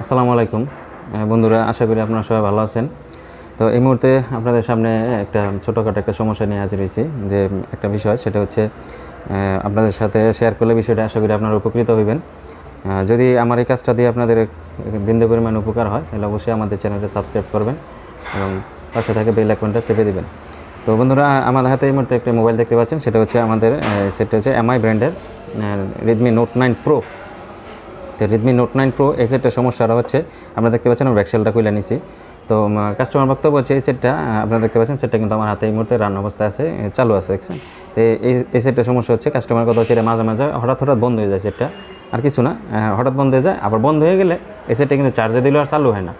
আসসালামু আলাইকুম বন্ধুরা, আশা করি আপনারা সবাই ভালো আছেন। তো এই মুহূর্তে আপনাদের সামনে একটা ছোটোখাটো একটা সমস্যা নিয়ে হাজির হয়েছি, যে একটা বিষয়, সেটা হচ্ছে আপনাদের সাথে শেয়ার করলে বিষয়টা আশা করি আপনারা উপকৃত হইবেন। যদি আমার এই কাজটা দিয়ে আপনাদের বিন্দু পরিমাণ উপকার হয়, তাহলে অবশ্যই আমাদের চ্যানেলটা সাবস্ক্রাইব করবেন এবং পাশে থাকে বেল আইকনটা চেপে দেবেন। তো বন্ধুরা, আমাদের হাতে এই মুহূর্তে একটা মোবাইল দেখতে পাচ্ছেন, সেটা হচ্ছে সেটা হচ্ছে এমআই ব্র্যান্ডের রেডমি নোট 9 প্রো। তো রেডমি নোট 9 প্রো এই সেটটার সমস্যাটা হচ্ছে, আপনারা দেখতে পাচ্ছেন আমি ব্যাকসেলটা খুলে নিছি। তো কাস্টমার বক্তব্য হচ্ছে এই সেটটা, আপনারা দেখতে পাচ্ছেন সেটটা কিন্তু আমার হাতে এই মুহূর্তে রান অবস্থায় আছে, চালু আছে, দেখছেন। তো এই সেটটার সমস্যা হচ্ছে, কাস্টমার কথা হচ্ছে এটা মাঝে মাঝে হঠাৎ বন্ধ হয়ে যায় সেটটা, আর কিছু না, হঠাৎ বন্ধ হয়ে যায়, আবার বন্ধ হয়ে গেলে এই সেটটা কিন্তু চার্জে দিলেও আর চালু হয় না।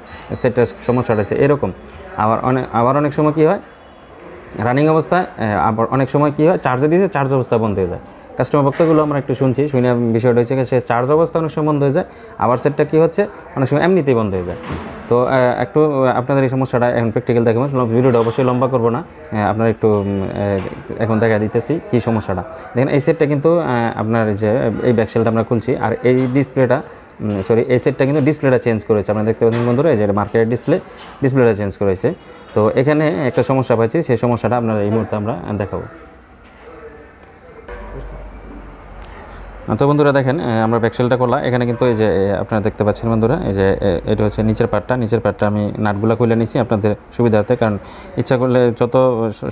সেটটার সমস্যাটা হচ্ছে এরকম। আবার অনেক সময় কী হয়, রানিং অবস্থায়, আবার অনেক সময় কী হয়, চার্জে দিয়েছে চার্জ অবস্থা বন্ধ হয়ে যায়। কাস্টমার বক্তব্যগুলো আমরা একটু শুনছি, শুনে বিষয়টা হচ্ছে সে চার্জ অবস্থা অনেক সময় বন্ধ হয়ে যায়, আবার সেটটা কী হচ্ছে, অনেক সময় এমনিতেই বন্ধ হয়ে যায়। তো একটু আপনাদের এই সমস্যাটা এখন প্র্যাকটিক্যাল দেখাবো, ভিডিওটা অবশ্যই লম্বা করবো না, আপনারা একটু এখন দেখা দিতেছি কী সমস্যাটা। দেখেন এই সেটটা কিন্তু আপনার যে এই ব্যাকসেলটা আমরা খুলছি, আর এই ডিসপ্লেটা এই সেটটা কিন্তু ডিসপ্লেটা চেঞ্জ করেছে, আপনারা দেখতে পাচ্ছেন বন্ধুরা, এই যে মার্কেটের ডিসপ্লেটা চেঞ্জ করেছে। তো এখানে একটা সমস্যা পাচ্ছি, সেই সমস্যাটা আপনারা এই মুহূর্তে আমরা দেখাবো। তো বন্ধুরা দেখেন, আমরা ব্যাকসেলটা করলাম, এখানে কিন্তু এই যে আপনারা দেখতে পাচ্ছেন বন্ধুরা, এই যে এটা হচ্ছে নিচের পার্টটা আমি নাটগুলো খুলে নিছি আপনাদের সুবিধার্থে, কারণ ইচ্ছা করলে যত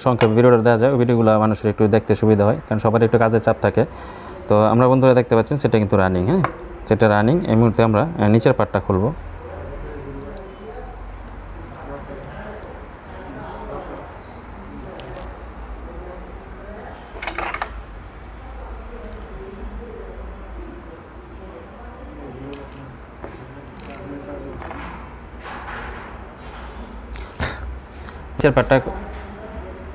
সংখ্যক ভিডিওটা দেওয়া যায় ওই ভিডিওগুলো মানুষের একটু দেখতে সুবিধা হয়, কারণ সবার একটু কাজের চাপ থাকে। তো আমরা বন্ধুরা দেখতে পাচ্ছেন সেটা কিন্তু রানিং, হ্যাঁ, সেটা রানিং। এই মুহূর্তে আমরা নিচের পার্টটা খুলবো।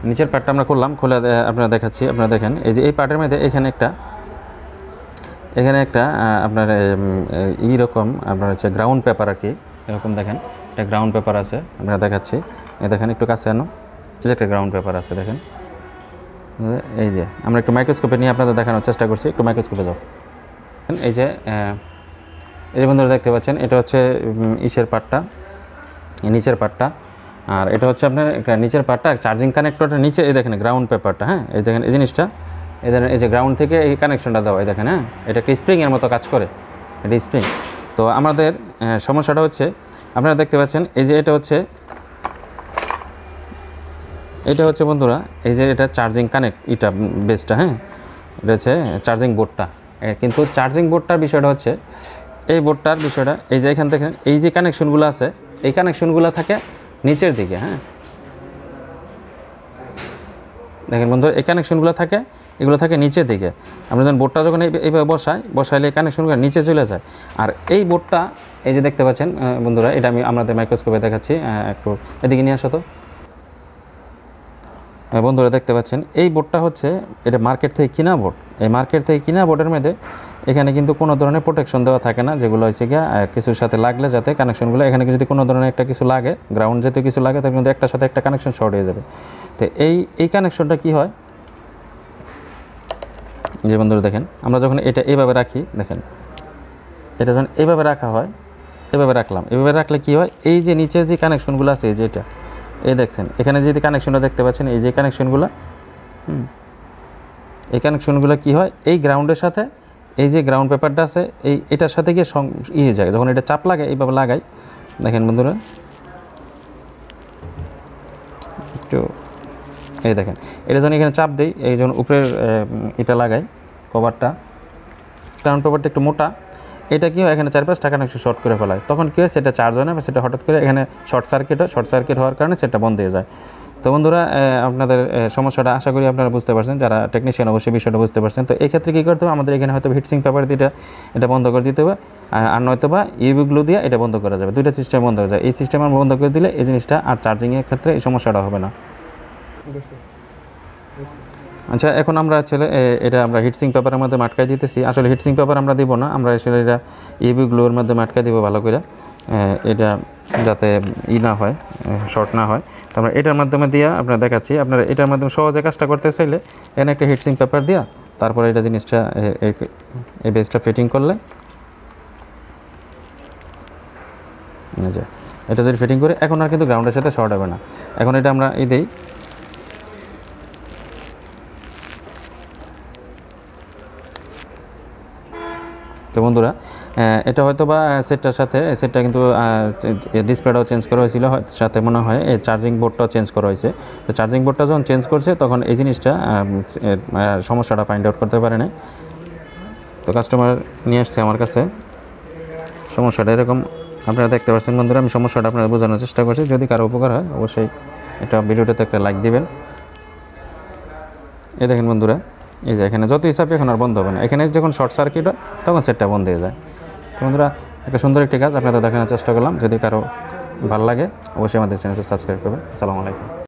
নিচের পার্টটা আমরা করলাম, খুলে আপনারা দেখাচ্ছি। আপনারা দেখেন এই যে এই পার্টের মধ্যে এখানে একটা আপনার এইরকম আপনার হচ্ছে গ্রাউন্ড পেপার আর কি, এরকম দেখেন একটা গ্রাউন্ড পেপার আছে, আপনারা দেখাচ্ছি। এই দেখেন একটু কাছে আনো, এই যে একটা গ্রাউন্ড পেপার আছে দেখেন। এই যে আমরা একটু মাইক্রোস্কোপে নিয়ে আপনাদের দেখানোর চেষ্টা করছি, একটু মাইক্রোস্কোপে যাও। এই যে বন্ধুরা দেখতে পাচ্ছেন, এটা হচ্ছে নিচের পার্টটা, আর এটা হচ্ছে আপনার নিচের পার্টটা, চার্জিং কানেক্টরটা নিচে, এই দেখেন গ্রাউন্ড পেপারটা, হ্যাঁ, এই দেখেন এই জিনিসটা, এই যে গ্রাউন্ড থেকে এই কানেকশনটা দেওয়া, এই দেখেন, হ্যাঁ, এটা একটা স্প্রিংয়ের মতো কাজ করে, এটা স্প্রিং। তো আমাদের সমস্যাটা হচ্ছে, আপনারা দেখতে পাচ্ছেন এই যে এটা হচ্ছে বন্ধুরা, এই যে এটা চার্জিং এটা বেসটা, হ্যাঁ, এটা হচ্ছে চার্জিং বোর্ডটা। কিন্তু চার্জিং বোর্ডটার বিষয়টা হচ্ছে, এই বোর্ডটার বিষয়টা এই যে এখান থেকে এই যে কানেকশনগুলো আছে, এই কানেকশনগুলো থাকে নিচের দিকে, হ্যাঁ, দেখেন বন্ধুরা, এই কানেকশনগুলো থাকে নিচের দিকে। আমরা যখন বোর্ডটা যখন এইভাবে বসাইলে এই কানেকশনগুলো নিচে চলে যায়। আর এই বোর্ডটা এই যে দেখতে পাচ্ছেন বন্ধুরা, এটা আমি আপনাদের মাইক্রোস্কোপে দেখাচ্ছি, একটু এদিকে নিয়ে আসো তো। বন্ধুরা দেখতে পাচ্ছেন এই বোর্ডটা হচ্ছে, এটা মার্কেট থেকে কিনা বোর্ড। এই মার্কেট থেকে কিনা বোর্ডের মধ্যে এখানে কিন্তু কোনো ধরনের প্রোটেকশন দেওয়া থাকে না, যেগুলো হচ্ছে গিয়ে কিছুর সাথে লাগলে যাতে কানেকশনগুলো, এখানে যদি কোনো ধরনের একটা কিছু লাগে, গ্রাউন্ড জাতীয় কিছু লাগে, তাহলে কিন্তু একটার সাথে একটা কানেকশন শর্ট হয়ে যাবে। তো এই কানেকশনটা কি হয়, যে বন্ধুরা দেখেন, আমরা যখন এটা এইভাবে রাখি, দেখেন এটা যখন এইভাবে রাখা হয়, এইভাবে রাখলে কি হয়, এই যে নিচে যে কানেকশনগুলো আছে, এই যে এটা, এই দেখছেন এখানে যদি কানেকশনটা দেখতে পাচ্ছেন, এই যে কানেকশনগুলো, এই কানেকশনগুলো কী হয়, এই গ্রাউন্ডের সাথে এই যে গ্রাউন্ড পেপারটা আছে, এটার সাথে গিয়ে যায়, যখন এটা চাপ লাগে, এইভাবে লাগাই, দেখেন বন্ধুরা, একটু এই দেখেন, এটা যখন এখানে চাপ দেই, এই যখন উপরের এটা লাগাই, কভারটা, গ্রাউন্ড পেপারটা একটু মোটা, এটা কি হয়, এখানে 4-5টা কানেকশন শর্ট করে ফেলায়, তখন কী হয়, সেটা চার্জ হয় না, বা সেটা হঠাৎ করে এখানে শর্ট সার্কিট হওয়ার কারণে সেটা বন্ধ হয়ে যায়। তো বন্ধুরা, আপনাদের সমস্যাটা আশা করি আপনারা বুঝতে পারছেন, যারা টেকনিশিয়ান অবশ্যই বিষয়টা বুঝতে পারছেন। তো এই ক্ষেত্রে কী করতে হবে, আমাদের এখানে হয়তো হিটসিং পেপার দিয়ে এটা বন্ধ করে দিতে হবে, আর নয়তো বা ইউভি গ্লু দিয়ে এটা বন্ধ করা যাবে, দুইটা সিস্টেম বন্ধ হয়ে যায়। এই সিস্টেম আমরা বন্ধ করে দিলে এই জিনিসটা আর চার্জিংয়ের ক্ষেত্রে এই সমস্যাটা হবে না। আচ্ছা, এখন আমরা এটা আমরা হিটসিং পেপারের মধ্যে আটকাই দিতেছি। আসলে হিটসিং পেপার আমরা দিব না, আমরা আসলে এটা ইউভি গ্লুর মধ্যে আটকাই দিব ভালো করে, এটা যাতে না হয়, শর্ট না হয়। তো আমরা এটার মাধ্যমে দিয়ে আপনারা দেখাচ্ছি, আপনারা এটার মাধ্যমে সহজে কাজটা করতে চাইলে এখানে একটা হিটসিং পেপার দিয়া তারপরে এটা জিনিসটা, এই বেসটা ফিটিং করলে এই যে এটা যদি ফিটিং করে এখন আর কিন্তু গ্রাউন্ডের সাথে শর্ট হবে না। এখন এটা আমরা এই দিই, তো বন্ধুরা এটা হয়তো বা সেটটার সাথে সেটটা কিন্তু ডিসপ্লেটাও চেঞ্জ করা হয়েছিল, সাথে মনে হয় এই চার্জিং বোর্ডটাও চেঞ্জ করা হয়েছে। তো চার্জিং বোর্ডটা যখন চেঞ্জ করছে তখন এই জিনিসটা সমস্যাটা ফাইন্ড আউট করতে পারে না। তো কাস্টমার নিয়ে আসছে আমার কাছে, সমস্যাটা এরকম আপনারা দেখতে পাচ্ছেন বন্ধুরা। আমি সমস্যাটা আপনারা বোঝানোর চেষ্টা করছি, যদি কারো উপকার হয় অবশ্যই এটা ভিডিওটাতে একটা লাইক দিবেন। এই দেখেন বন্ধুরা, এই যে এখানে যত হিসাবে এখন আর বন্ধ হবে না, এখানে যখন শর্ট সার্কিট হয় তখন সেটটা বন্ধ হয়ে যায়। তো বন্ধুরা একটা সুন্দর একটি কাজ আপনাদের দেখানোর চেষ্টা করলাম, যদি কারো ভালো লাগে অবশ্যই আমাদের চ্যানেলটা সাবস্ক্রাইব করবেন। আসসালামু আলাইকুম।